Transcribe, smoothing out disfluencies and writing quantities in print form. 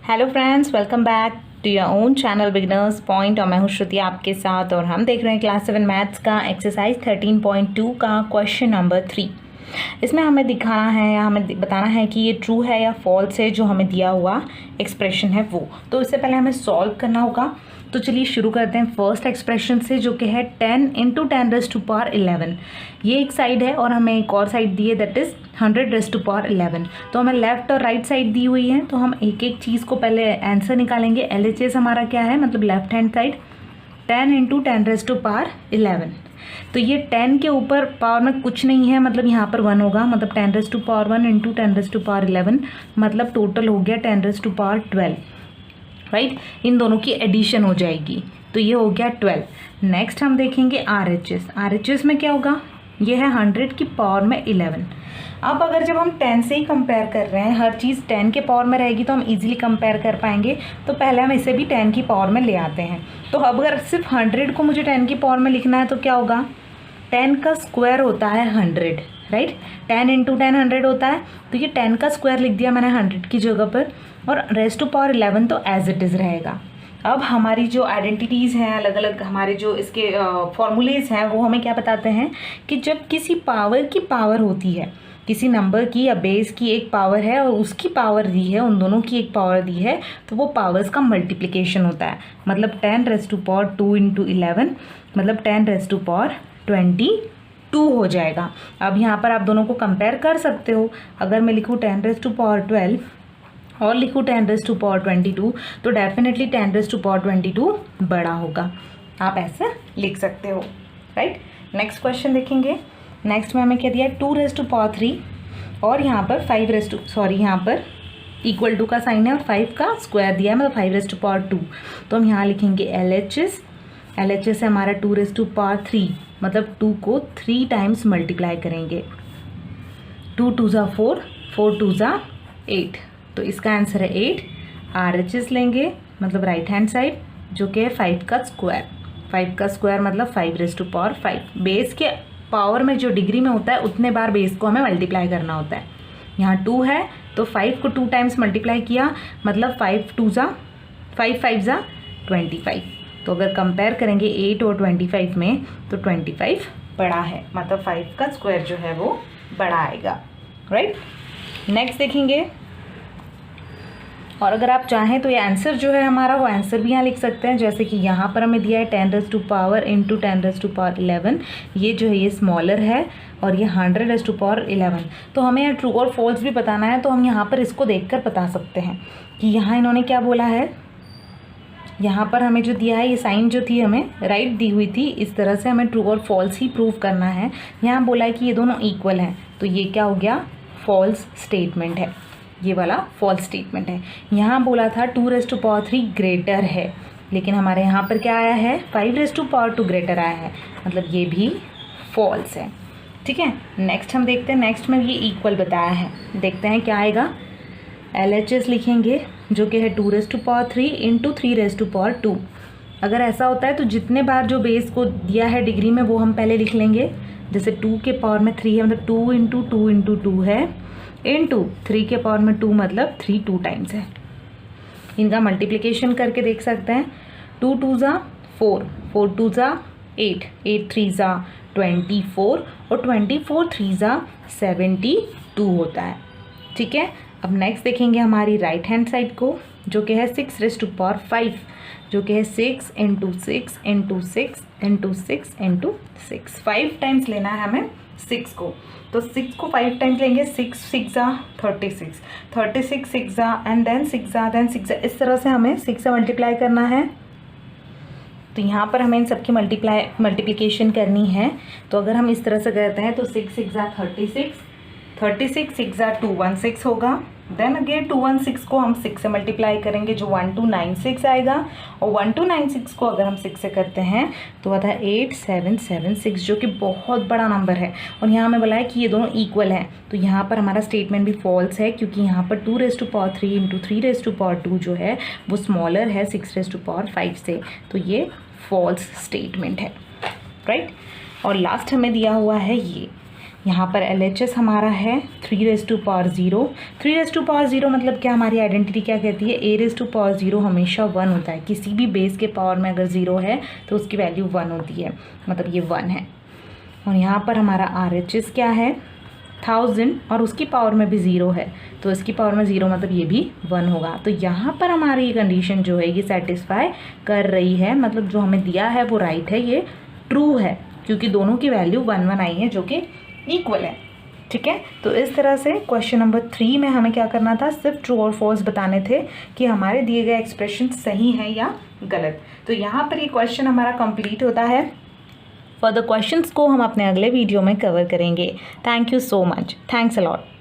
Hello friends, welcome back to your own channel beginners point. और मैं हूँ श्रुति आपके साथ और हम देख रहे हैं क्लास 7 मैथ्स का एक्सरसाइज 13.2 का क्वेश्चन नंबर 3। इसमें हमें दिखाना है या हमें बताना है कि ये ट्रू है या फॉल्स है जो हमें दिया हुआ एक्सप्रेशन है वो। तो इससे पहले हमें सॉल्व करना होगा। तो चलिए शुरू करते हैं फर्स्ट एक्सप्रेशन से, जो कि है 10 × 10⁻11। ये एक साइड है और हमें एक और साइड दी है, दैट इज़ 100⁻11। तो हमें लेफ्ट और राइट साइड दी हुई है, तो हम एक एक चीज़ को पहले आंसर निकालेंगे। LHS हमारा क्या है, मतलब लेफ्ट हैंड साइड 10 × 10⁻11। तो ये 10 के ऊपर पावर में कुछ नहीं है, मतलब यहाँ पर 1 होगा, मतलब 10⁻1 × 10⁻11, मतलब टोटल हो गया 10⁻12, राइट। इन दोनों की एडिशन हो जाएगी, तो ये हो गया 12। नेक्स्ट हम देखेंगे RHS में क्या होगा, ये है 100 की पावर में 11। अब अगर जब हम 10 से ही कंपेयर कर रहे हैं, हर चीज़ 10 के पावर में रहेगी तो हम इजीली कंपेयर कर पाएंगे। तो पहले हम इसे भी 10 की पावर में ले आते हैं। तो अब अगर सिर्फ 100 को मुझे 10 की पावर में लिखना है तो क्या होगा, 10 का स्क्वायर होता है 100, राइट। 10 × 10 100 होता है, तो ये 10 का स्क्वायर लिख दिया मैंने 100 की जगह पर, और रेज़ टू पावर 11 तो एज इट इज़ रहेगा। अब हमारी जो आइडेंटिटीज़ हैं, अलग अलग हमारे जो इसके फॉर्मूलेज़ हैं, वो हमें क्या बताते हैं कि जब किसी पावर की पावर होती है, किसी नंबर की या बेस की एक पावर है और उसकी पावर दी है, उन दोनों की एक पावर दी है, तो वो पावर्स का मल्टीप्लिकेशन होता है। मतलब 10⁻2 × 11, मतलब 10⁻22 हो जाएगा। अब यहाँ पर आप दोनों को कंपेयर कर सकते हो। अगर मैं लिखूँ 10⁻12 और लिखूँ 10⁻22, तो डेफिनेटली 10⁻22 बड़ा होगा। आप ऐसे लिख सकते हो, राइट। नेक्स्ट क्वेश्चन देखेंगे। नेक्स्ट में हमें क्या दिया है, 2⁻3 और यहाँ पर यहाँ पर इक्वल टू का साइन है और 5 का स्क्वायर दिया है, मतलब 5⁻2। तो हम यहाँ लिखेंगे LHS है हमारा 2⁻3, मतलब 2 को 3 टाइम्स मल्टीप्लाई करेंगे। 2 × 2 = 4, 4 × 2 = 8, तो इसका आंसर है 8। RHS लेंगे, मतलब राइट हैंड साइड, जो कि है 5 का स्क्वायर। 5 का स्क्वायर मतलब 5⁻5। बेस के पावर में जो डिग्री में होता है उतने बार बेस को हमें मल्टीप्लाई करना होता है। यहाँ 2 है तो 5 को 2 टाइम्स मल्टीप्लाई किया, मतलब 5 × 2 = 5, 5 × 25। तो अगर कंपेयर करेंगे 8 और 25 में, तो 25 बड़ा है, मतलब 5 का स्क्वायर जो है वो बड़ा आएगा, राइट। नेक्स्ट देखेंगे। और अगर आप चाहें तो ये आंसर जो है हमारा, वो आंसर भी यहाँ लिख सकते हैं। जैसे कि यहाँ पर हमें दिया है 10⁻ × 10⁻11, ये जो है ये स्मॉलर है और ये 100⁻11। तो हमें यहाँ ट्रू और फॉल्स भी बताना है, तो हम यहाँ पर इसको देखकर बता सकते हैं कि यहाँ इन्होंने क्या बोला है। यहाँ पर हमें जो दिया है, ये साइन जो थी हमें राइट दी हुई थी, इस तरह से हमें ट्रू और फॉल्स ही प्रूव करना है। यहाँ बोला है कि ये दोनों इक्वल हैं, तो ये क्या हो गया, फॉल्स स्टेटमेंट है। ये वाला फॉल्स स्टेटमेंट है। यहाँ बोला था 2⁻3 ग्रेटर है, लेकिन हमारे यहाँ पर क्या आया है, 5⁻2 ग्रेटर आया है, मतलब ये भी फॉल्स है, ठीक है। नेक्स्ट हम देखते हैं। नेक्स्ट में ये इक्वल बताया है, देखते हैं क्या आएगा। LHS लिखेंगे, जो कि है 2⁻3 × 3⁻2। अगर ऐसा होता है तो जितने बार जो बेस को दिया है डिग्री में, वो हम पहले लिख लेंगे। जैसे 2 के पावर में 3 है, मतलब 2 × 2 × 2 है, इंटू 3 के पावर में 2, मतलब 3 2 टाइम्स है। इनका मल्टीप्लिकेशन करके देख सकते हैं। 2 × 2 = 4, 4 × 2 = 8, 8 × 3 = 24 और 24 × 3 = 72 होता है, ठीक है। अब नेक्स्ट देखेंगे हमारी राइट हैंड साइड को, जो कि है 6�5, जो कि है 6 × 6 × 6 × 6 × 6। 5 टाइम्स लेना है हमें 6 को, तो 6 को 5 टाइम्स लेंगे। 6 6 = 36, 36 6 एंड देन 6 इस तरह से हमें 6 से मल्टीप्लाई करना है। तो यहाँ पर हमें इन सबकी मल्टीप्लिकेशन करनी है। तो अगर हम इस तरह से करते हैं तो 6 6 = 36, 36 6 = 216 होगा। देन अगेन 216 को हम 6 से मल्टीप्लाई करेंगे, जो 1296 आएगा, और 1296 को अगर हम 6 से करते हैं तो आता है 8776, जो कि बहुत बड़ा नंबर है। और यहाँ हमें बोला है कि ये दोनों इक्वल हैं, तो यहाँ पर हमारा स्टेटमेंट भी फॉल्स है, क्योंकि यहाँ पर 2⁻3 × 3⁻2 जो है वो स्मॉलर है 6�5 से, तो ये फॉल्स स्टेटमेंट है, राइट। और लास्ट हमें दिया हुआ है ये यहाँ पर LHS हमारा है 3⁻0। 3⁻0 मतलब क्या, हमारी आइडेंटिटी क्या कहती है, a⁻0 हमेशा 1 होता है। किसी भी बेस के पावर में अगर 0 है तो उसकी वैल्यू 1 होती है, मतलब ये 1 है। और यहाँ पर हमारा RHS क्या है 1000 और उसकी पावर में भी 0 है, तो इसकी पावर में 0 मतलब ये भी 1 होगा। तो यहाँ पर हमारी ये कंडीशन जो है ये सेटिस्फाई कर रही है, मतलब जो हमें दिया है वो राइट है, ये ट्रू है, क्योंकि दोनों की वैल्यू 1 1 आई है जो कि इक्वल है। ठीक है, तो इस तरह से क्वेश्चन नंबर 3 में हमें क्या करना था, सिर्फ ट्रू और फॉल्स बताने थे कि हमारे दिए गए एक्सप्रेशन सही हैं या गलत। तो यहाँ पर ये क्वेश्चन हमारा कंप्लीट होता है। फर्दर क्वेश्चंस को हम अपने अगले वीडियो में कवर करेंगे। Thank you so much, thanks a lot.